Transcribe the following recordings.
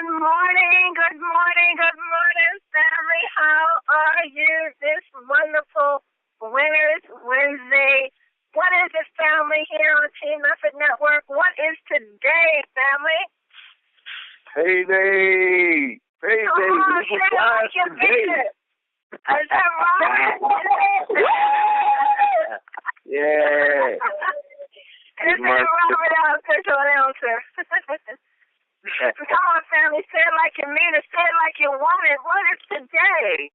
good morning, family. How are you this wonderful Winners Wednesday? What is it, family, here on Team Effort Network? What is today, family? Payday! Payday! Come on, say it like you mean it. Is that right? Yeah. Is that Robert out, official announcer? Come on, family. Say it like you mean it. Say it like you want it. What is today?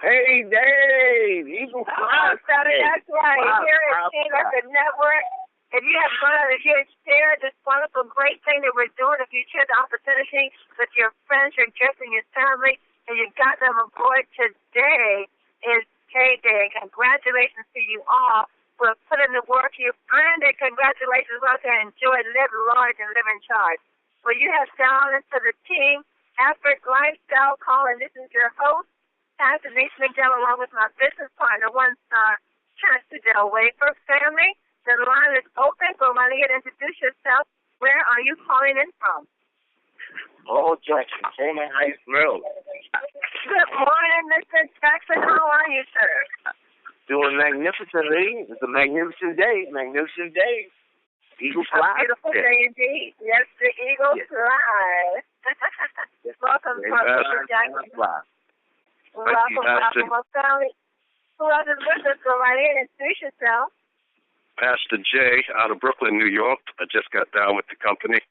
Payday! Eagle Fly. That's right. Here at Team Effort Network. If you have gone out here and shared this wonderful, great thing that we're doing, if you share the opportunity with your friends, your guests, and your family, and you got them aboard, today is payday. Congratulations to you all for putting the work. You've earned it. Congratulations out there. Enjoy, live large, and live in charge. Well, you have down into the Team Effort Lifestyle Call, and this is your host, Pastor Denise McDowell, along with my business partner, one-star Pastor Del Wafer. Family, the line is open. Go right ahead and introduce yourself. Where are you calling in from? Oh, Jackson, Coleman Heights, Maryland. Good morning, Mr. Jackson. How are you, sir? Doing magnificently. It's a magnificent day. Magnificent day. Eagle fly. A beautiful day indeed. Yes, the eagle flies. Welcome, Mr. Jackson. Welcome, family. Who else is with us? Go right in and introduce yourself. Pastor Jay out of Brooklyn, New York. I just got down with the company.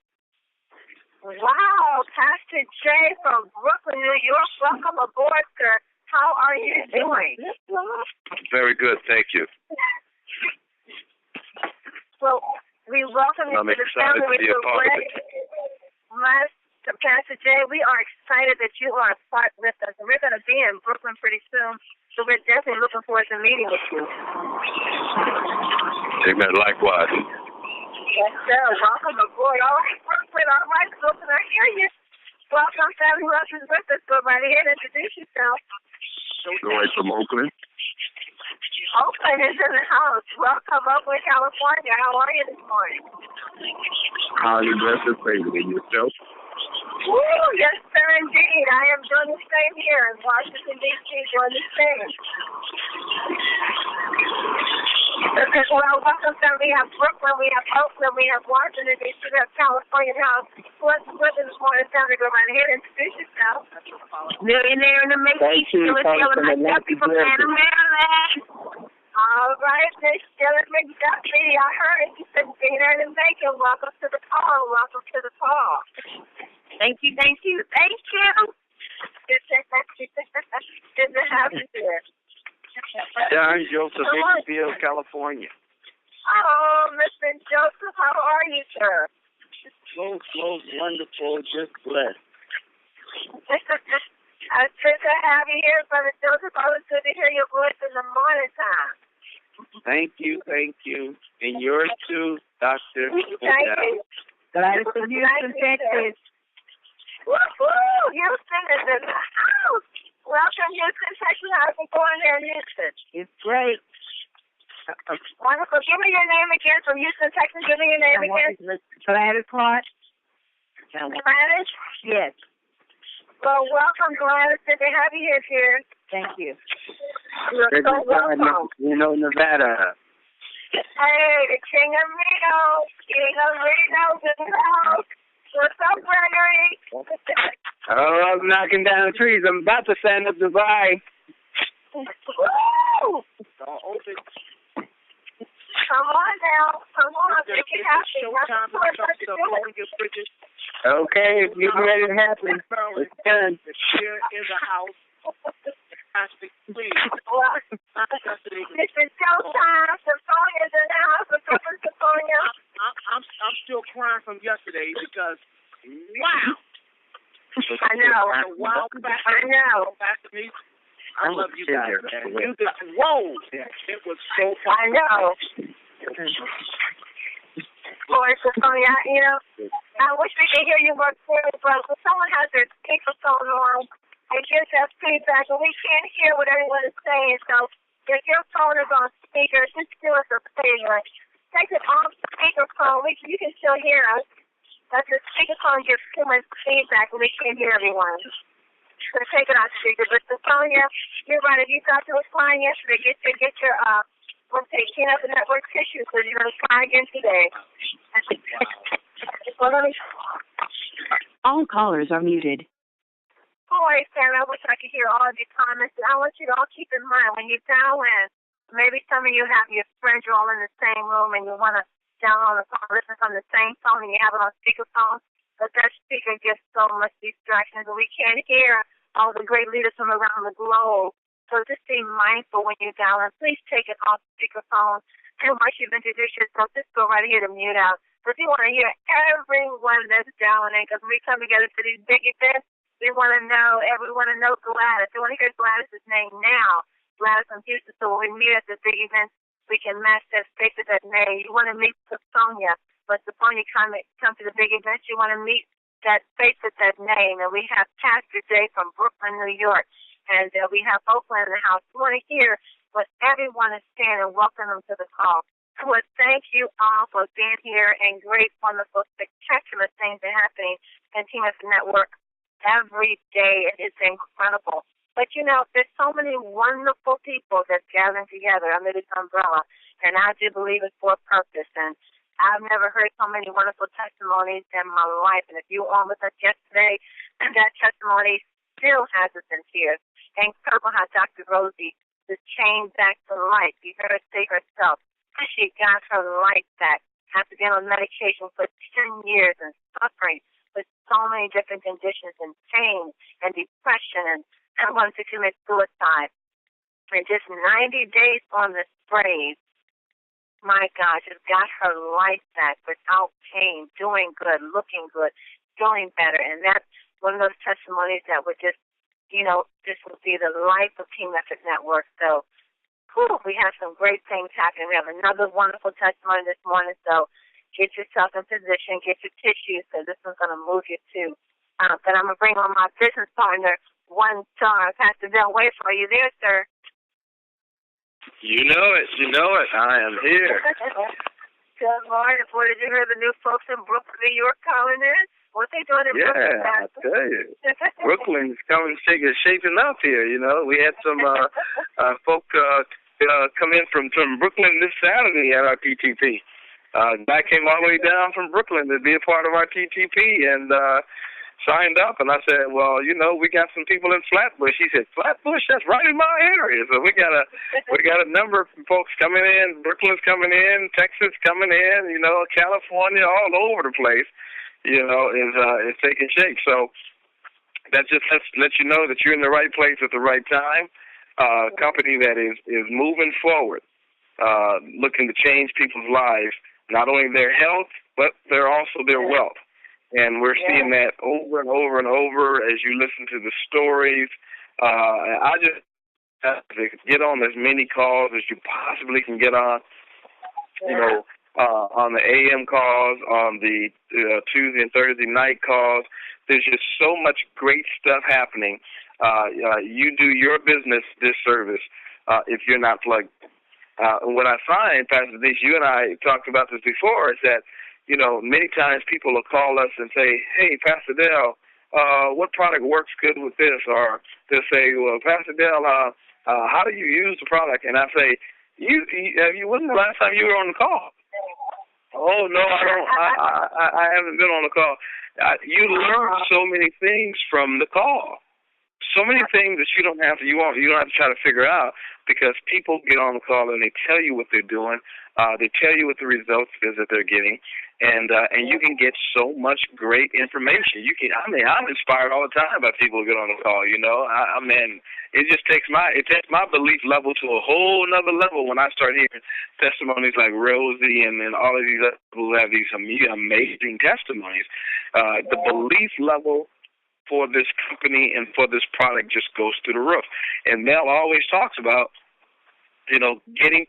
Wow, Pastor Jay from Brooklyn, New York. Welcome aboard, sir. How are you doing? Very good, thank you. Well, we welcome you I'm to the excited family. to be a part of it. Pastor Jay, we are excited that you are a part with us. And we're going to be in Brooklyn pretty soon, so we're definitely looking forward to meeting with you. Amen, likewise. Yes, sir. Welcome aboard. All right, Brooklyn. All right, Brooklyn, I hear you. Welcome, family. Who else is with us? Go right ahead and introduce yourself. Roy from Oakland. Oakland is in the house. Welcome, Oakland, California. How are you this morning? Highly blessed and favored. And yourself? Woo, yes, sir, indeed. I am doing the same here in Washington, D.C., doing the same. Well, welcome, sir. We have Brooklyn, we have Oakland, we have Washington, D.C., we have California now. What's with this morning, time to go right ahead and introduce yourself. Millionaire in the making, Sheila McDuffie from Santa Maryland. All right, Miss Sheila McDuffie, I heard you said millionaire in the making. Welcome to the call. Welcome to the call. Thank you. Good to have you here. John Joseph, Bakersfield, California. Oh, Mr. Joseph, how are you, sir? Close, wonderful, just blessed. It's good to have you here, Brother Joseph. Always good to hear your voice in the morning time. Thank you. And yours too, Doctor. Thank you. Glad to see you in Texas. Woo-hoo! Houston is in the house. Welcome, Houston, Texas. How's it going there in Houston? It's great. Wonderful. Give me your name again from Houston, Texas. Give me your name again. Gladys Clark. Gladys? Yes. Well, welcome, Gladys. Good to have you here. Thank you. You're so welcome. Nevada. Hey, the King of Reno. Is in the house. What's up, Gregory? Oh, I'm knocking down trees. I'm about to stand up to buy. Woo! Come on now. Come on. Make it happen. Okay, it's getting ready to happen. It's done. Here in the house. Please. Well, it's showtime. Soponia's in the house. Soponia. I'm still crying from yesterday because, wow. I know. Wow, I know. I love you guys. You just, whoa. It was so fun. I know. Boy, Soponia, I wish we could hear you more clearly, but when someone has their speakerphone on, it gives us feedback, and we can't hear what everyone is saying. So if your phone is on speaker, just do us a favor. Take it off speakerphone. You can still hear us. That's the speakerphone gives too much feedback and we can't hear everyone. So take it off speaker. But Sonia, you're right. If you thought you were flying yesterday, get your clean up the network tissue so you're going to fly again today. Well, let me... All callers are muted. All right, Sam, I wish I could hear all of your comments. And I want you to all keep in mind when you dial in, maybe some of you have your friends, you're all in the same room, and you want to down on the phone, listen from the same phone, and you have it on speakerphone. But that speaker gets so much distraction that we can't hear all the great leaders from around the globe. So just be mindful when you dial in. Please take it off speakerphone. And once you've introduced yourself, just go right ahead and mute out. But if you want to hear everyone that's dialing in, because when we come together for these big events, we want to know Gladys. We want to hear Gladys' name now. Gladys from Houston. So when we meet at the big events, we can match that face of that name. You want to meet Sonia. But before you come to the big events, you want to meet that face of that name. And we have Pastor Jay from Brooklyn, New York. And we have Oakland in the house. We want to hear what everyone is saying and welcome them to the call. So thank you all for being here and great, wonderful, spectacular things are happening in Team Up Network every day. It is incredible. But, there's so many wonderful people that's gathering together under this umbrella, and I do believe it's for a purpose. And I've never heard so many wonderful testimonies in my life. And if you were on with us yesterday, that testimony still has us in tears. Incredible how Dr. Rosie just changed back to life. You heard her say herself. She got her life back after being on medication for 10 years and suffering with so many different conditions and pain and depression and wanted to commit suicide. And just 90 days on the sprays, my God, just got her life back without pain, doing good, looking good, feeling better. And that's one of those testimonies that would just, this will be the life of Team Effort Network. So, we have some great things happening. We have another wonderful testimony this morning. So, get yourself in position, get your tissues, because this one's going to move you too. But I'm going to bring on my business partner, One Star, Pastor Del Wafer. Are you there, sir? You know it. I am here. Good morning. Boy, did you hear the new folks in Brooklyn, New York calling in? What they doing in Brooklyn? Yeah, I tell you. Brooklyn's shaping up here, We had some folk come in from Brooklyn this Saturday at our TTP. Guy came all the way down from Brooklyn to be a part of our TTP and signed up. And I said, well, we got some people in Flatbush. He said, Flatbush? That's right in my area. So we got a number of folks coming in. Brooklyn's coming in. Texas coming in. California, all over the place. Is taking shape. So that just lets you know that you're in the right place at the right time. Company that is moving forward, looking to change people's lives, not only their health, but also their wealth. And we're seeing that over and over and over as you listen to the stories. I just have to get on as many calls as you possibly can get on. On the AM calls, on the Tuesday and Thursday night calls. There's just so much great stuff happening. You do your business disservice if you're not plugged. What I find, Pastor Denise, you and I talked about this before, is that, many times people will call us and say, hey, Pastor Del, what product works good with this? Or they'll say, well, Pastor Del, how do you use the product? And I say, when was the last time you were on the call? Oh, no, I don't. I haven't been on the call. You learn so many things from the call. So many things that you don't have to try to figure out, because people get on the call and they tell you what they're doing. They tell you what the results is that they're getting, and you can get so much great information. I'm inspired all the time by people who get on the call. It just takes my belief level to a whole nother level when I start hearing testimonies like Rosie and all of these other people who have these amazing testimonies. The belief level for this company and for this product just goes through the roof. And Mel always talks about, getting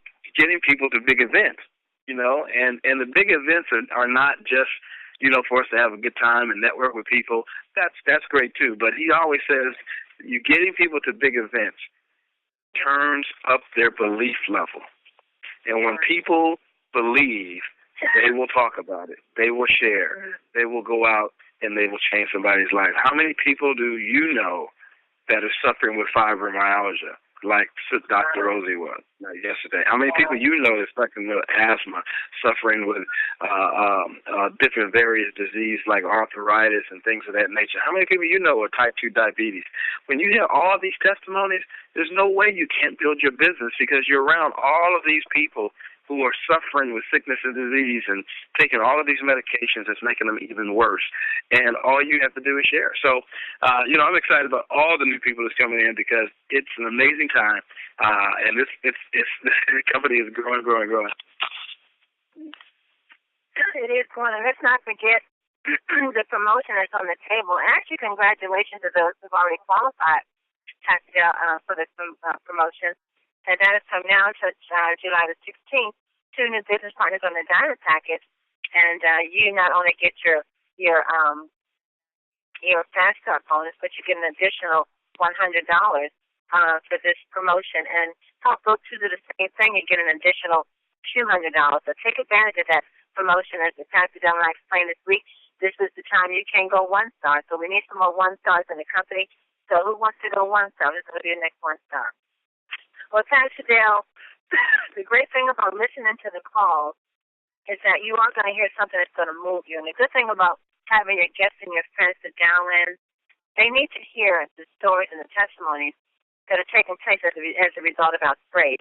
people to big events, and the big events are not just, for us to have a good time and network with people. That's great too. But he always says, you getting people to big events turns up their belief level. And when people believe, They will talk about it. They will share. They will go out and they will change somebody's life. How many people do you know that are suffering with fibromyalgia, like Dr. Rosie was yesterday? How many people you know are suffering with asthma, suffering with different various diseases like arthritis and things of that nature? How many people you know are type 2 diabetes? When you hear all these testimonies, there's no way you can't build your business because you're around all of these people who are suffering with sickness and disease and taking all of these medications that's making them even worse. And all you have to do is share. So, I'm excited about all the new people that's coming in because it's an amazing time. And it's the company is growing. It is growing. And let's not forget the promotion that's on the table. And actually, congratulations to those who've already qualified for the promotion. And that is from now to July the 16th, 2 new business partners on the diamond package. And you not only get your fast start bonus, but you get an additional $100 for this promotion. And top book two do the same thing. You get an additional $200. So take advantage of that promotion. As the Pastor Dillon explained this week, this is the time you can go 1-star. So we need some more 1-stars in the company. So who wants to go 1-star? Who's going to be the next 1-star? Well, Pastor Dale, the great thing about listening to the calls is that you are going to hear something that's going to move you. And the good thing about having your guests and your friends sit down in, they need to hear the stories and the testimonies that are taking place as a result of outbreak.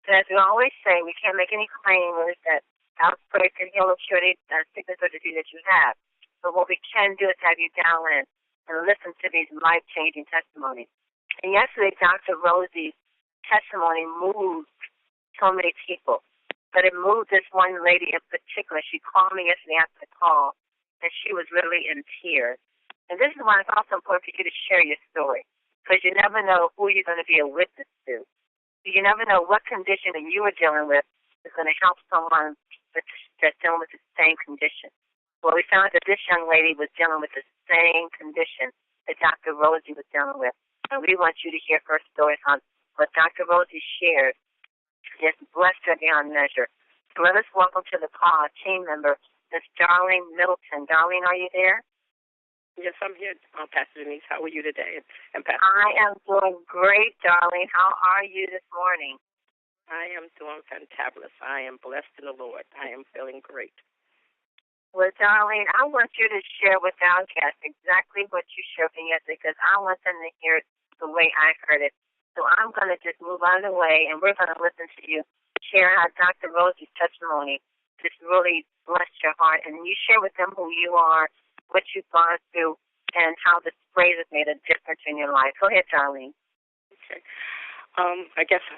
So as we always say, we can't make any claims that outbreak can heal or cure any sickness or disease that you have. But what we can do is have you down in and listen to these life-changing testimonies. And yesterday, Dr. Rosie's testimony moved so many people, but it moved this one lady in particular. She called me yesterday after the call, and she was literally in tears. And this is why it's also important for you to share your story, because you never know who you're going to be a witness to. You never know what condition that you are dealing with is going to help someone that's dealing with the same condition. Well, we found that this young lady was dealing with the same condition that Dr. Rosie was dealing with, and we want you to hear her story on what Dr. Rosie shared just blessed her beyond measure. So let us welcome to the call a team member, Miss Darlene Middleton. Darlene, are you there? Yes, I'm here, Pastor Denise. How are you today? And Pastor I am doing great, Darlene. How are you this morning? I am doing fantabulous. I am blessed in the Lord. I am feeling great. Well, Darlene, I want you to share with our guests exactly what you shared with me yesterday, because I want them to hear it the way I heard it. So I'm going to just move out of the way, and we're going to listen to you share how Dr. Rosie's testimony just really blessed your heart. And you share with them who you are, what you've gone through, and how the sprays have made a difference in your life. Go ahead, Darlene. Okay. I guess,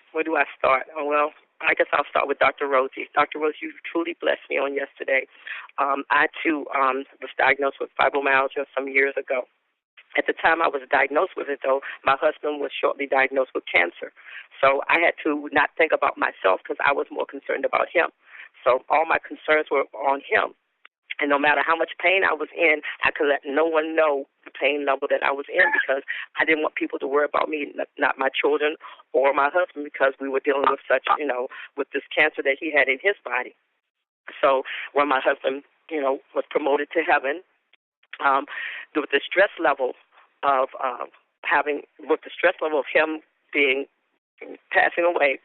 where do I start? Oh, well, I guess I'll start with Dr. Rosie. Dr. Rosie, you truly blessed me on yesterday. I, too, was diagnosed with fibromyalgia some years ago. At the time I was diagnosed with it, though, my husband was shortly diagnosed with cancer. So I had to not think about myself because I was more concerned about him. So all my concerns were on him. And no matter how much pain I was in, I could let no one know the pain level that I was in because I didn't want people to worry about me, not my children or my husband, because we were dealing with such, with this cancer that he had in his body. So when my husband, was promoted to heaven, with the stress level of him passing away,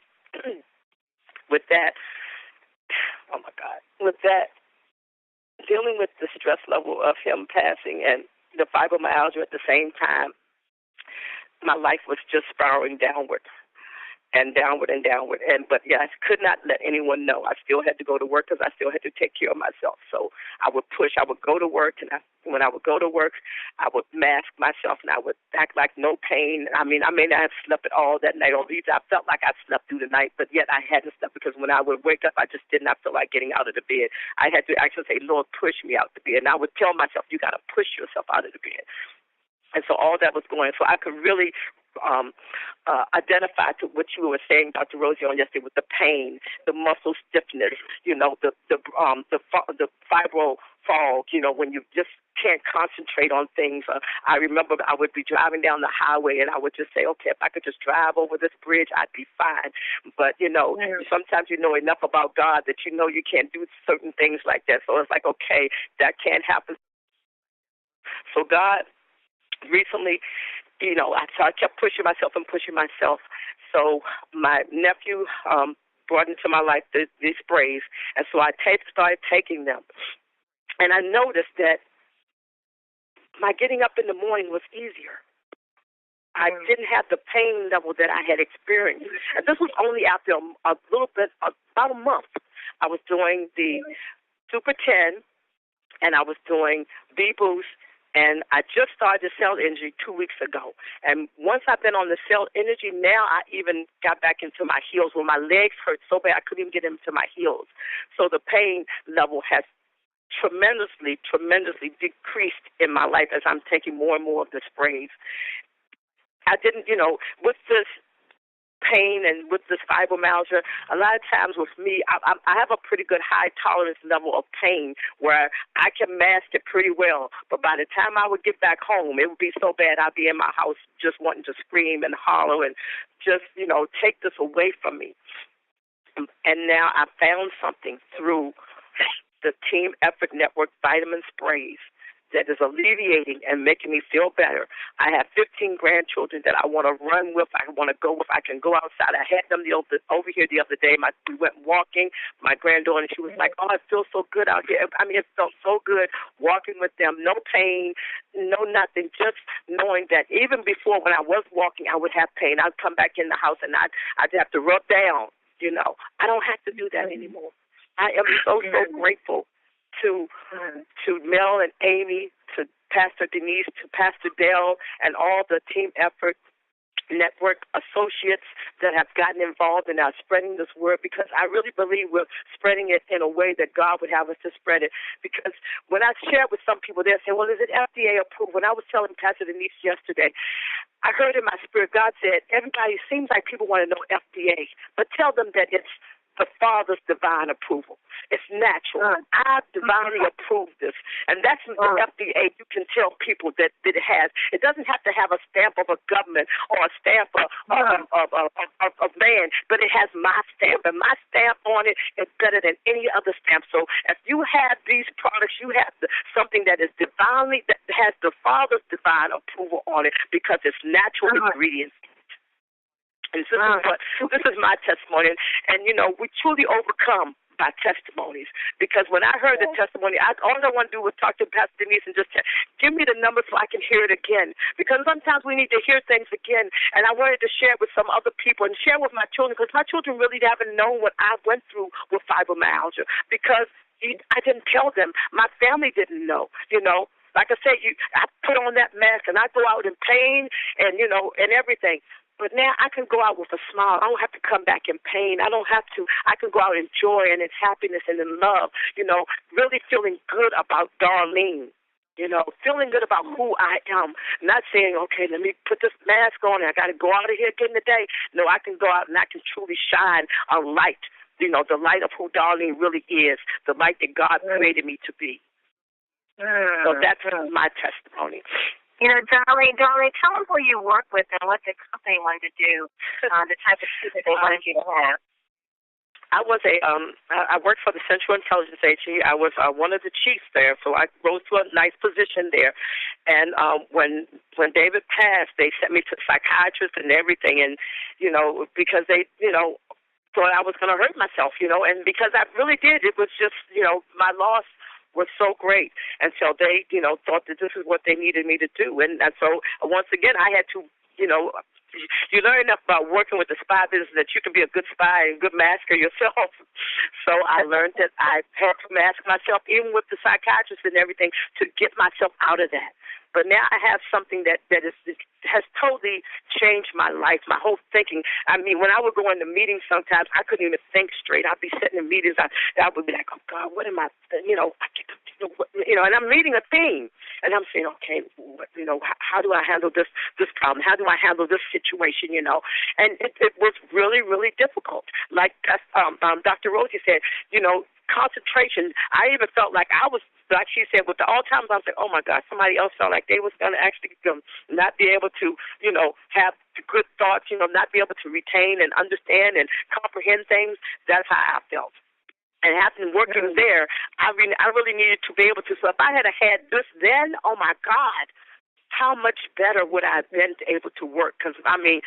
with that, dealing with the stress level of him passing and the fibromyalgia at the same time, my life was just spiraling downward. And downward. But I could not let anyone know. I still had to go to work because I still had to take care of myself. So I would push. I would go to work, and when I would go to work, I would mask myself, and I would act like no pain. I mean, I may not have slept at all that night, or at least I felt like I slept through the night, but yet I hadn't slept because when I would wake up, I just did not feel like getting out of the bed. I had to actually say, Lord, push me out of the bed. And I would tell myself, you got to push yourself out of the bed. And so all that was going. So I could really identify to what you were saying, Dr. Rosie, on yesterday, with the pain, the muscle stiffness, the fibro fog, when you just can't concentrate on things. I remember I would be driving down the highway, and I would just say, okay, if I could just drive over this bridge, I'd be fine. But, sometimes you know enough about God that you know you can't do certain things like that. So it's like, okay, that can't happen. So God recently, I kept pushing myself. So my nephew brought into my life these sprays, and so I started taking them. And I noticed that my getting up in the morning was easier. I didn't have the pain level that I had experienced. And this was only after about a month. I was doing the Super 10, and I was doing B-Boost, and I just started the Cell Energy 2 weeks ago. And once I've been on the Cell Energy, now I even got back into my heels when my legs hurt so bad I couldn't even get into my heels. So the pain level has tremendously decreased in my life as I'm taking more and more of the sprays. I didn't, with this pain and with this fibromyalgia, a lot of times with me, I have a pretty good high tolerance level of pain where I can mask it pretty well. But by the time I would get back home, it would be so bad I'd be in my house just wanting to scream and holler and just, take this away from me. And now I found something through the Team Effort Network vitamin sprays that is alleviating and making me feel better. I have 15 grandchildren that I want to run with, I want to go with. I can go outside. I had them over here the other day. We went walking. My granddaughter, she was like, oh, it feels so good out here. I mean, it felt so good walking with them. No pain, no nothing, just knowing that even before when I was walking, I would have pain. I'd come back in the house and I'd have to rub down, I don't have to do that anymore. I am so grateful to Mel and Amy, to Pastor Denise, to Pastor Dell, and all the Team Effort Network associates that have gotten involved and are spreading this word, because I really believe we're spreading it in a way that God would have us to spread it. Because when I share with some people, they're saying, well, is it FDA approved? When I was telling Pastor Denise yesterday, I heard in my spirit, God said, everybody, seems like people want to know FDA, but tell them that it's the Father's divine approval. It's natural. I divinely approve this. And that's the FDA. You can tell people that it has. It doesn't have to have a stamp of a government or a stamp of man, but it has my stamp. And my stamp on it is better than any other stamp. So if you have these products, you have something that is divinely, that has the Father's divine approval on it, because it's natural ingredients. And this is my testimony. And, we truly overcome by testimonies. Because when I heard the testimony, all I want to do was talk to Pastor Denise and just give me the number so I can hear it again. Because sometimes we need to hear things again. And I wanted to share it with some other people and share with my children, because my children really haven't known what I went through with fibromyalgia. Because I didn't tell them. My family didn't know, Like I said, I put on that mask and I go out in pain and, and everything. But now I can go out with a smile. I don't have to come back in pain. I don't have to. I can go out in joy and in happiness and in love, really feeling good about Darlene, feeling good about who I am. Not saying, okay, let me put this mask on and I got to go out of here again today. No, I can go out and I can truly shine a light, the light of who Darlene really is, the light that God created me to be. So that's my testimony. Darlene, tell them who you work with and what the company wanted to do, the type of people they wanted you to have. I worked for the Central Intelligence Agency. I was one of the chiefs there, so I rose to a nice position there. And when David passed, they sent me to psychiatrists and everything, and, because they, thought I was going to hurt myself, and because I really did. It was just, my loss was so great. And so they, thought that this is what they needed me to do. And so once again, I had to, you learn enough about working with the spy business that you can be a good spy and good masker yourself. So I learned that I had to mask myself, even with the psychiatrist and everything, to get myself out of that. But now I have something that has totally changed my life, my whole thinking. I mean, when I would go into meetings sometimes, I couldn't even think straight. I'd be sitting in meetings, I would be like, oh, God, what am I, and I'm reading a theme. And I'm saying, okay, how do I handle this problem? How do I handle this situation, And it was really, really difficult. Like Dr. Rosie said, concentration. I even felt like I was, like she said, with the Alzheimer's, I was like, oh, my God, somebody else felt like they was going to actually not be able to, have good thoughts, not be able to retain and understand and comprehend things. That's how I felt. And having working there, I really needed to be able to. So if I had this then, oh, my God, how much better would I have been able to work? Because, right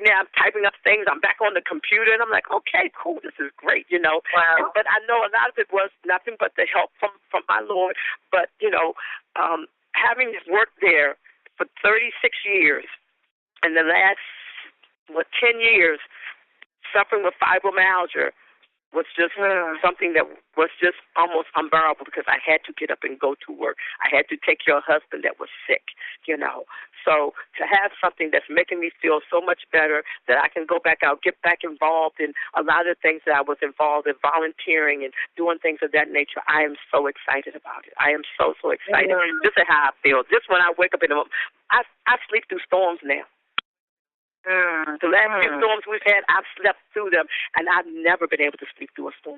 now I'm typing up things. I'm back on the computer, and I'm like, okay, cool, this is great, Wow. But I know a lot of it was nothing but the help from my Lord. But, having worked there for 36 years, and the last, 10 years suffering with fibromyalgia, was just something that was just almost unbearable because I had to get up and go to work. I had to take care of a husband that was sick, So to have something that's making me feel so much better that I can go back out, get back involved in a lot of things that I was involved in, volunteering and doing things of that nature, I am so excited about it. I am so, so excited. This is how I feel. Just when I wake up in the morning, I sleep through storms now. The last few storms we've had, I've slept through them, and I've never been able to sleep through a storm.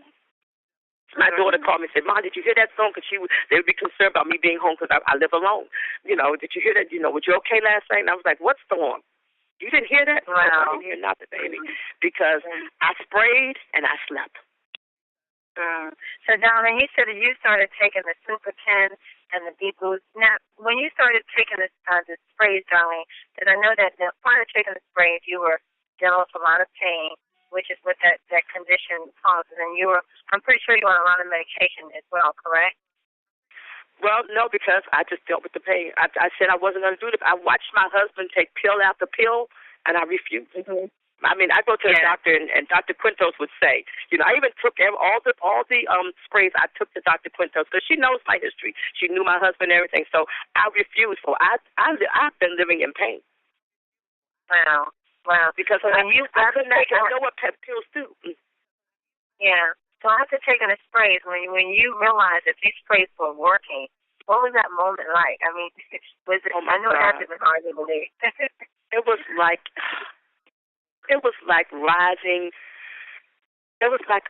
My daughter called me and said, Mom, did you hear that storm? Because they would be concerned about me being home because I live alone. Did you hear that? Were you okay last night? And I was like, what storm? You didn't hear that? Wow. I didn't hear nothing, baby, because I sprayed and I slept. So, Darlene, you said that you started taking the Super 10 and the Deep Boost. Now, when you started taking the sprays, Darlene, because I know that prior to taking the sprays, you were dealing with a lot of pain, which is what that condition causes. And I'm pretty sure you were on a lot of medication as well, correct? Well, no, because I just dealt with the pain. I said I wasn't going to do it. I watched my husband take pill after pill, and I refused. Mm-hmm. I go to the doctor, and Dr. Quintos would say, I even took all the sprays I took to Dr. Quintos because she knows my history. She knew my husband and everything, so I refused. So I've been living in pain. Wow. Because I know what pep pills do. Yeah. So after taking the sprays, when you realized that these sprays were working, what was that moment like? Was it? Oh my God. I know it had to be hard to believe. It was like rising. It was like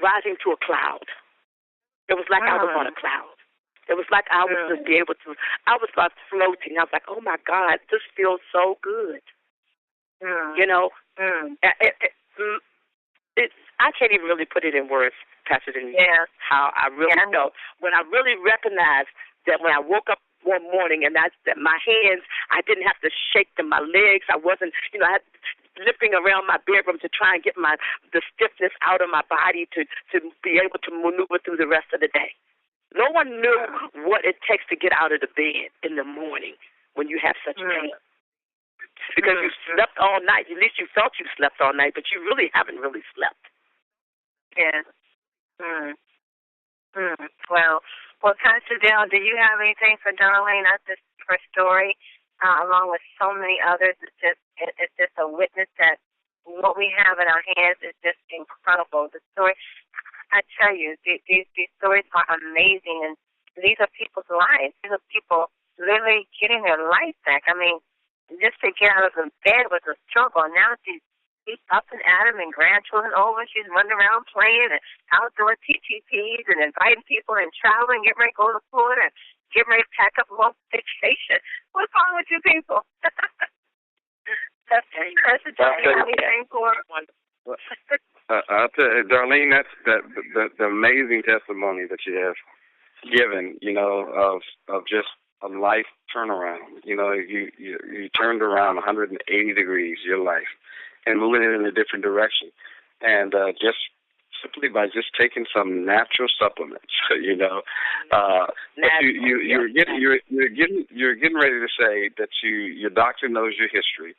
rising to a cloud. It was like I was on a cloud. It was like I was just be able to. I was like floating. I was like, oh my God, this feels so good. I can't even really put it in words, Pastor Denise. Yeah. How I really felt when I really recognized that when I woke up one morning and that my hands, I didn't have to shake them. My legs, I wasn't, I had limping around my bedroom to try and get the stiffness out of my body to be able to maneuver through the rest of the day. No one knew what it takes to get out of the bed in the morning when you have such pain. Because you slept all night. At least you felt you slept all night, but you really haven't really slept. Yeah. Well, Pastor Dale, do you have anything for Darlene? That's just her story, along with so many others. It's just a witness that what we have in our hands is just incredible. The story, I tell you, these stories are amazing, and these are people's lives. These are people literally getting their life back. Just to get out of the bed was a struggle. Now she's up and at 'em and grandchildren over. She's running around playing and outdoor TTPs and inviting people and traveling, getting ready to go to Florida, and getting ready to pack up a long vacation. What's wrong with you people? That's anything for I'll tell you, Darlene, that's the amazing testimony that you have given, of just a life turnaround. You turned around 180 degrees, your life, and moving it in a different direction. And just simply by just taking some natural supplements, You're getting ready to say that your doctor knows your history,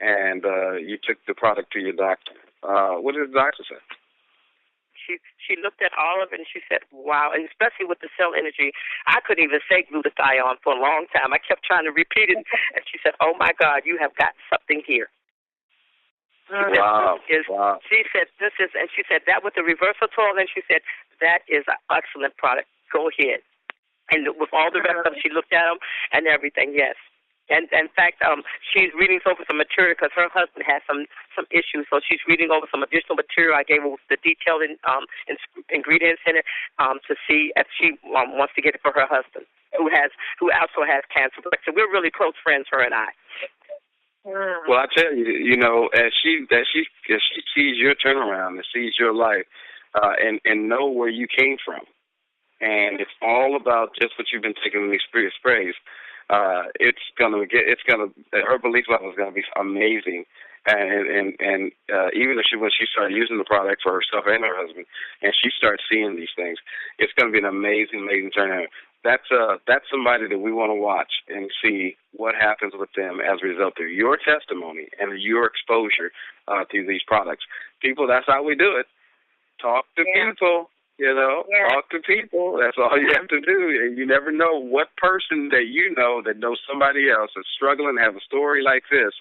and you took the product to your doctor. What did the doctor say? She looked at all of it and she said, wow, and especially with the cell energy, I couldn't even say glutathione for a long time. I kept trying to repeat it, and she said, oh, my God, you have got something here. Wow. She said, and she said, that with the reversatol, and she said, that is an excellent product. Go ahead. And with all the rest of them, she looked at them and everything, yes. And in fact, she's reading over some material because her husband has some issues. So she's reading over some additional material. I gave her the detailed ingredients in it to see if she wants to get it for her husband, who also has cancer. So we're really close friends, her and I. Well, I tell you, you know, as she sees your turnaround and sees your life, and know where you came from, and it's all about just what you've been taking in these sprays. Her belief level is gonna be amazing, and even if when she started using the product for herself and her husband, and she starts seeing these things, it's gonna be an amazing turnaround. That's somebody that we want to watch and see what happens with them as a result of your testimony and your exposure to these products. People, that's how we do it. Talk to people. You know, talk to people. That's all you have to do. And you never know what person that you know that knows somebody else that's struggling, have a story like this,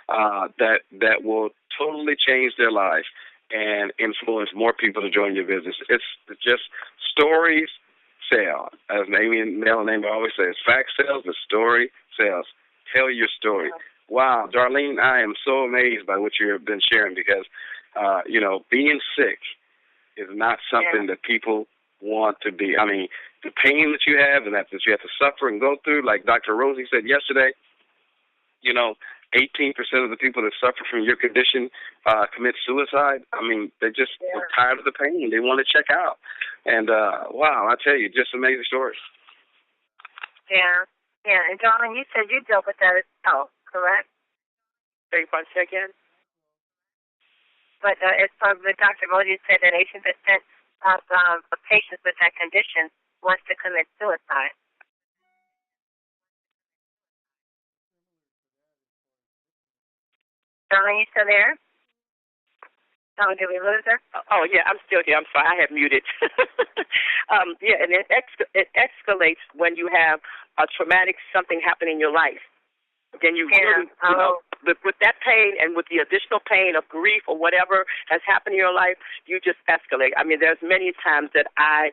that will totally change their life and influence more people to join your business. It's just stories sell. As Amy and Mel and Amy always say, fact sells, the story sells. Tell your story. Wow, Darlene, I am so amazed by what you've been sharing because, you know, being sick is not something that people want to be. I mean, the pain that you have and that you have to suffer and go through, like Dr. Rosie said yesterday, you know, 18% of the people that suffer from your condition commit suicide. I mean, they just are tired of the pain. They want to check out. And, wow, I tell you, just amazing stories. Yeah. And, Darlene, you said you dealt with that as well, correct? Are you want to say again? But as far as Dr. Rosie said that 18% of patients with that condition wants to commit suicide. Darlene, you still there? Oh, did we lose her? Oh, yeah, I'm still here. I'm sorry. I had muted. And it escalates when you have a traumatic something happen in your life. Then you really, you know, with that pain and with the additional pain of grief or whatever has happened in your life, you just escalate. I mean, there's many times that I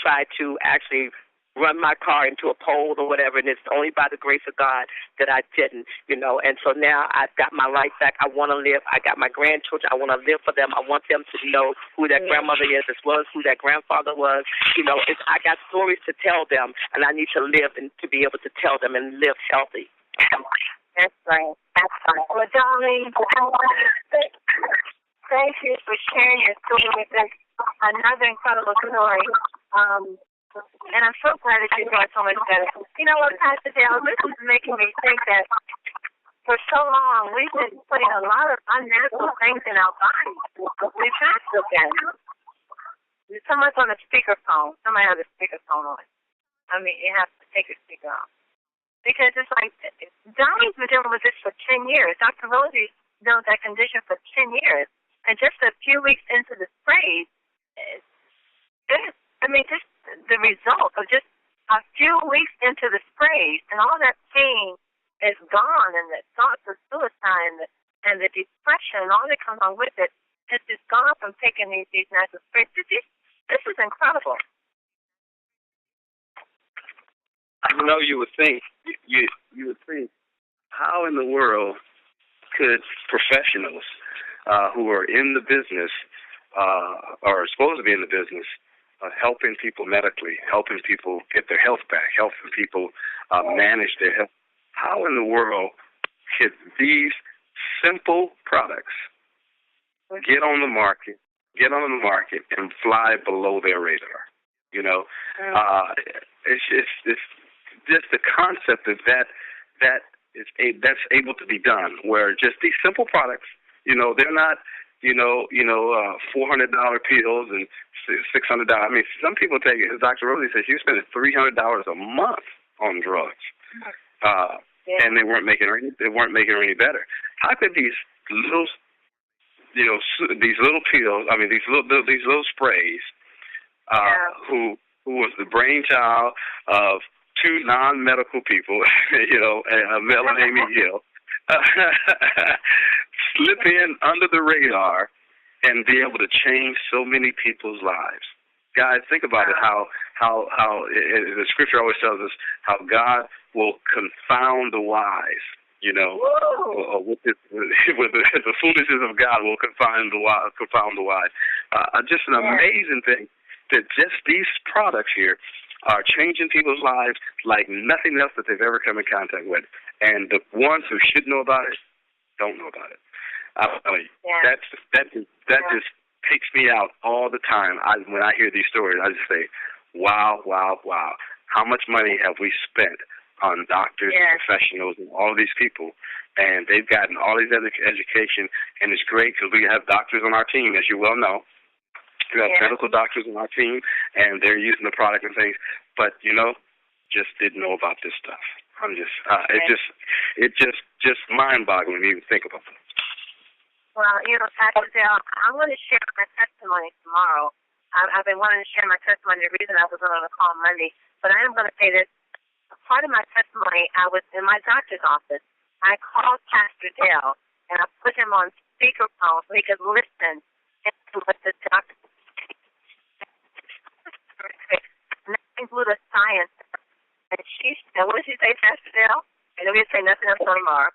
tried to actually run my car into a pole or whatever, and it's only by the grace of God that I didn't, you know. And so now I've got my life back. I want to live. I got my grandchildren. I want to live for them. I want them to know who their grandmother is as well as who their grandfather was. You know, I got stories to tell them, and I need to live and to be able to tell them and live healthy. That's right. Well, Darlene, thank you for sharing your story with us. Another incredible story. And I'm so glad that you got so much better. You know what, Pastor Dale, this is making me think that for so long we've been putting a lot of unnatural things in our bodies. We've had to get. Someone's on a speakerphone. Somebody has a speakerphone on. I mean, you have to take your speaker off. Because it's like, Donnie's been dealing with this for 10 years. Dr. Rosie's dealing with that condition for 10 years. And just a few weeks into the sprays, just the result of just a few weeks into the sprays, and all that pain is gone, and the thoughts of suicide and the depression and all that comes along with it, it's just gone from taking these natural sprays. This is incredible. You know, you would think, how in the world could professionals who are in the business or are supposed to be in the business helping people medically, helping people get their health back, helping people manage their health, how in the world could these simple products get on the market and fly below their radar? You know, it's just the concept of that's able to be done, where just these simple products, you know, they're not, $400 pills and $600. I mean, some people take it, as Dr. Rosie says, you're spending $300 a month on drugs, and they weren't making her any better. How could these little, these little pills? I mean, these little sprays, who was the brainchild of two non-medical people, Mel and Amy Gill, slip in under the radar and be able to change so many people's lives. Guys, think about it. How the scripture always tells us how God will confound the wise. You know, with the foolishness of God will confound the wise. Just an amazing thing that just these products here are changing people's lives like nothing else that they've ever come in contact with. And the ones who should know about it don't know about it. I'll tell you, that just takes me out all the time. When I hear these stories, I just say, wow, wow, wow. How much money have we spent on doctors and professionals and all these people, and they've gotten all these other education, and it's great because we have doctors on our team, as you well know. We have medical doctors on our team, and they're using the product and things, but, you know, just didn't know about this stuff. I'm just, it just mind-boggling to even think about that. Well, you know, Pastor Dale, I'm going to share my testimony tomorrow. I've been wanting to share my testimony. The reason I was on the call Monday, but I am going to say this. Part of my testimony, I was in my doctor's office. I called Pastor Dale, and I put him on speakerphone so he could listen to what the doctor nothing blew the science. And what did she say, Pastor Dale? And we didn't say nothing else tomorrow.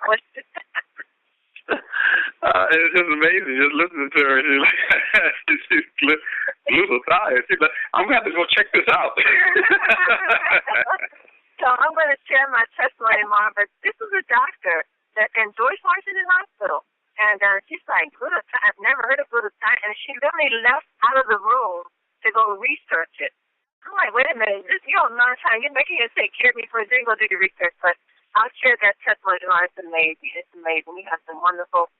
It's just amazing just listening to her. She's little tired. She's like, I'm going to have to go check this out. So I'm going to share my testimony tomorrow, but this is a doctor that in George Washington Hospital. And she's like, glutathione, I've never heard of glutathione. And she literally left out of the room to go research it. I'm like, wait a minute, you don't know how you're making it take care of me for a day, go do your research. But I'll share that testimony tomorrow. It's amazing. It's amazing. We have some wonderful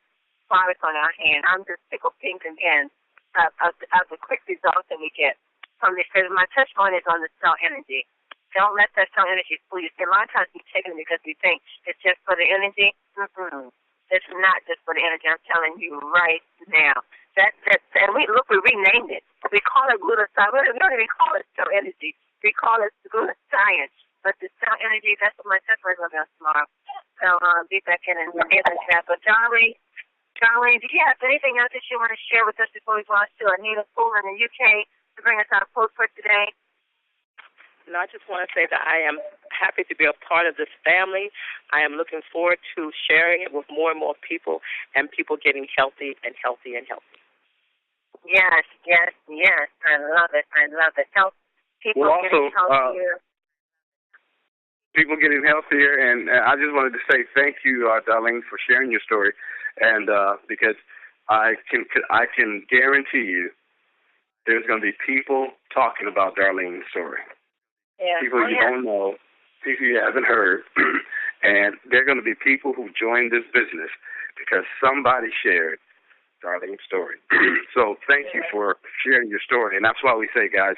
products on our hand. I'm just tickled pink again of the quick results that we get from this. Because my testimony is on the cell energy. Don't let that cell energy fool you. A lot of times we take it because we think it's just for the energy. It's not just for the energy. I'm telling you right now. And we renamed it. We call it glutathione. We don't even call it cell energy. We call it glutathione. But the cell energy, that's what my testimony is going to be tomorrow. So be back in and get into that. But Darlene, do you have anything else that you want to share with us before we go out to Anita Poole in the UK to bring us our quote for today? No, I just want to say that I am happy to be a part of this family. I am looking forward to sharing it with more and more people and people getting healthy and healthy and healthy. Yes. I love it. Help people getting healthier. People getting healthier, and I just wanted to say thank you, Darlene, for sharing your story, and because I can guarantee you there's going to be people talking about Darlene's story. Yeah. People you don't know, people you haven't heard, and there are going to be people who joined this business because somebody shared Darlene's story. So thank you for sharing your story, and that's why we say, guys,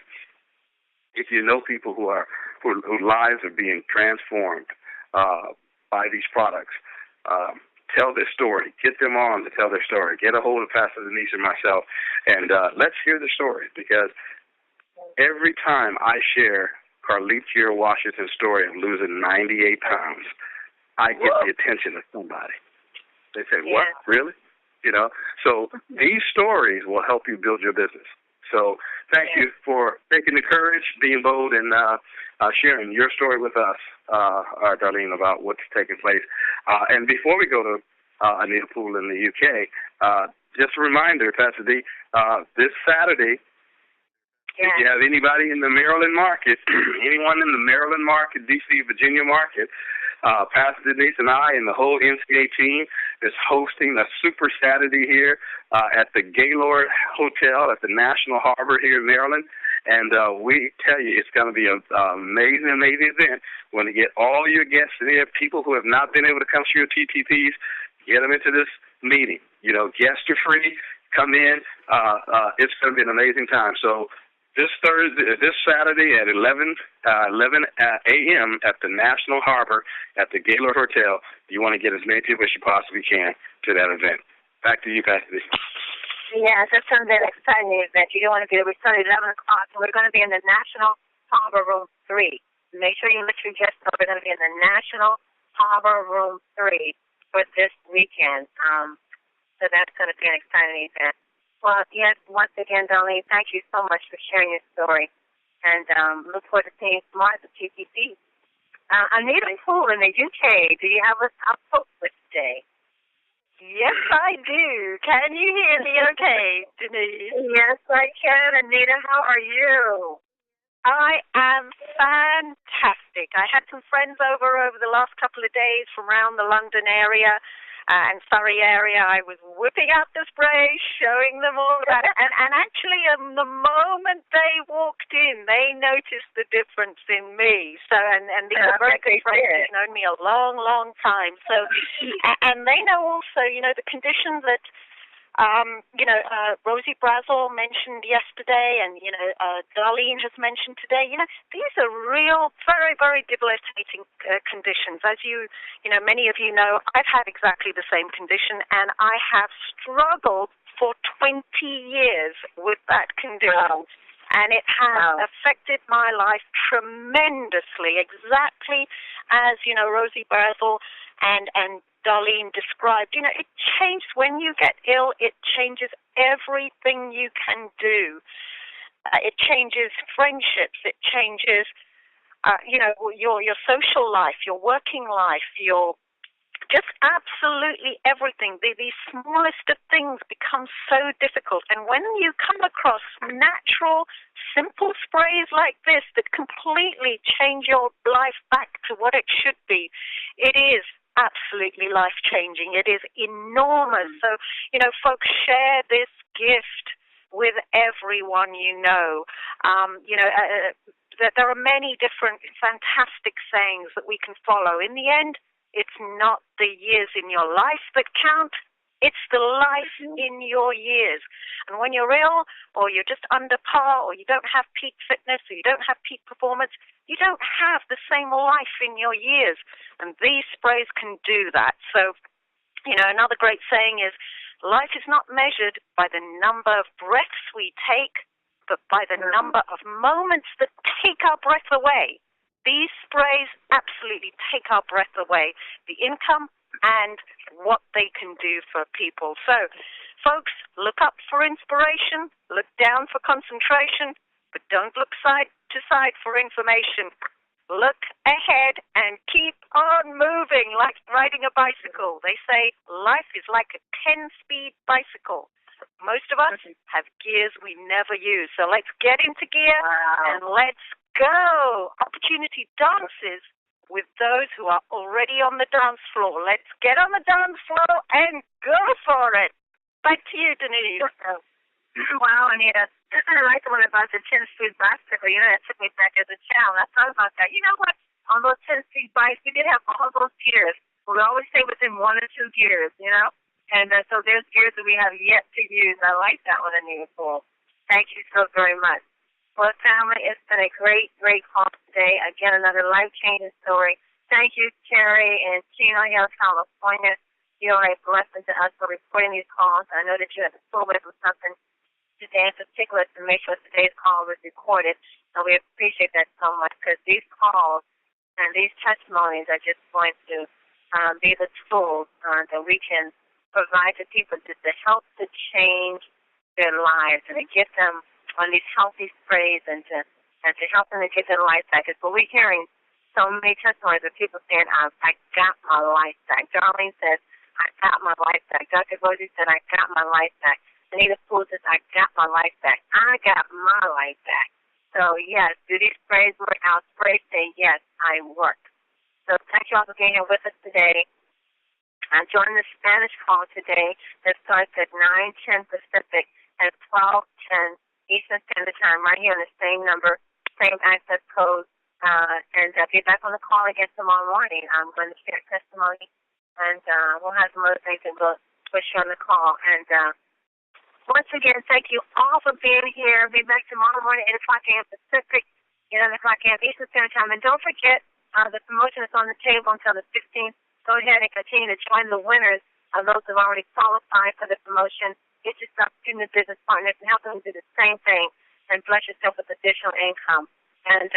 if you know people whose lives are being transformed by these products, tell their story. Get them on to tell their story. Get a hold of Pastor Denise and myself, and let's hear the story, because every time I share Carlitia Washington's story of losing 98 pounds, I get the attention of somebody. They say, what? Really? You know? So these stories will help you build your business. So thank you for taking the courage, being bold, and sharing your story with us, Darlene, about what's taking place. And before we go to Anita Poole in the UK, just a reminder, Pastor D, this Saturday, if you have anybody in the Maryland market, anyone in the Maryland market, D.C., Virginia market, Pastor Denise and I and the whole NCA team is hosting a Super Saturday here at the Gaylord Hotel at the National Harbor here in Maryland. And we tell you, it's going to be an amazing event. We want to get all your guests in here, people who have not been able to come to your TTPs, get them into this meeting. You know, guests are free. Come in. It's going to be an amazing time. So this Saturday at 11 a.m. at the National Harbor at the Gaylord Hotel, you want to get as many people as you possibly can to that event. Back to you, Pastor D. Yes, that's something exciting event. You don't want to be there. We start at 11 o'clock, and we're going to be in the National Harbor Room 3. Make sure you let your guests know we're going to be in the National Harbor Room 3 for this weekend. So that's going to be an exciting event. Well, yes, once again, Darlene, thank you so much for sharing your story. And look forward to seeing you tomorrow at the TTC. Anita Poole in the UK, do you have us up for today? Yes, I do. Can you hear me okay, Denise? Yes, I can. Anita, how are you? I am fantastic. I had some friends over the last couple of days from around the London area and Surrey area. I was whipping out the spray, showing them all about it. And actually, the moment they walked in, they noticed the difference in me. So, and these are very good friends who've known me a long, long time. So, and they know also, the conditions that Rosie Brazel mentioned yesterday, and Darlene has mentioned today. These are real, very, very debilitating conditions. As many of you know, I've had exactly the same condition, and I have struggled for 20 years with that condition. Wow. And it has affected my life tremendously, exactly as Rosie Brazel and Darlene described. It changes when you get ill. It changes everything you can do. It changes friendships. It changes, your social life, your working life, your just absolutely everything. These smallest of things become so difficult. And when you come across natural, simple sprays like this that completely change your life back to what it should be, it is absolutely life-changing. It is enormous. So, folks, share this gift with everyone you know. There are many different fantastic sayings that we can follow. In the end, it's not the years in your life that count. It's the life in your years. And when you're ill, or you're just under par, or you don't have peak fitness, or you don't have peak performance, you don't have the same life in your years. And these sprays can do that. So, another great saying is, life is not measured by the number of breaths we take, but by the number of moments that take our breath away. These sprays absolutely take our breath away, the income and what they can do for people. So, folks, look up for inspiration, look down for concentration, but don't look side to side for information. Look ahead and keep on moving like riding a bicycle. They say life is like a 10-speed bicycle. Most of us have gears we never use. So let's get into gear and let's go. Opportunity dances with those who are already on the dance floor. Let's get on the dance floor and go for it. Back to you, Denise. Wow, Anita. I like the one about the 10-speed bicycle. That took me back as a child. I thought about that. You know what? On those 10-speed bikes, we did have all those gears. We always stay within 1 or 2 gears, And so there's gears that we have yet to use. I like that one, Anita Poole. Thank you so very much. Well, family, it's been a great, great call today. Again, another life-changing story. Thank you, Terry and Chino here in California. You are a blessing to us for reporting these calls. I know that you had to pull away from something today in particular to make sure today's call was recorded. And we appreciate that so much because these calls and these testimonies are just going to be the tools that we can provide to people to help to change their lives and to get them on these healthy sprays and to help them to get their life back. Because we're hearing so many testimonies of people saying, I got my life back. Darlene says, I got my life back. Dr. Rosie said, I got my life back. Anita Poole says, I got my life back. I got my life back. So, yes, do these sprays work? Our sprays say, yes, I work. So thank you all for being here with us today. Join the Spanish call today that starts at 9:10 Pacific and 12:10 Eastern Standard Time, right here on the same number, same access code. And be back on the call again tomorrow morning. I'm going to share testimony, and we'll have some other things that we'll push on the call. And once again, thank you all for being here. Be back tomorrow morning, 8 o'clock a.m. Pacific, 11 o'clock a.m. Eastern Standard Time. And don't forget the promotion that's on the table until the 15th. Go ahead and continue to join the winners of those who have already qualified for the promotion. Get yourself student business partners and help them do the same thing and bless yourself with additional income. And,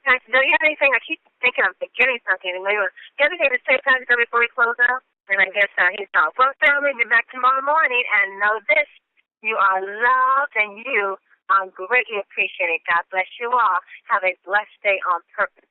Pastor, do you have anything? I keep thinking I'm forgetting something. Maybe you have anything to say, Pastor, before we close out? And I guess he's off. Well, family, be back tomorrow morning. And know this, You are loved, and you are greatly appreciated. God bless you all. Have a blessed day on purpose.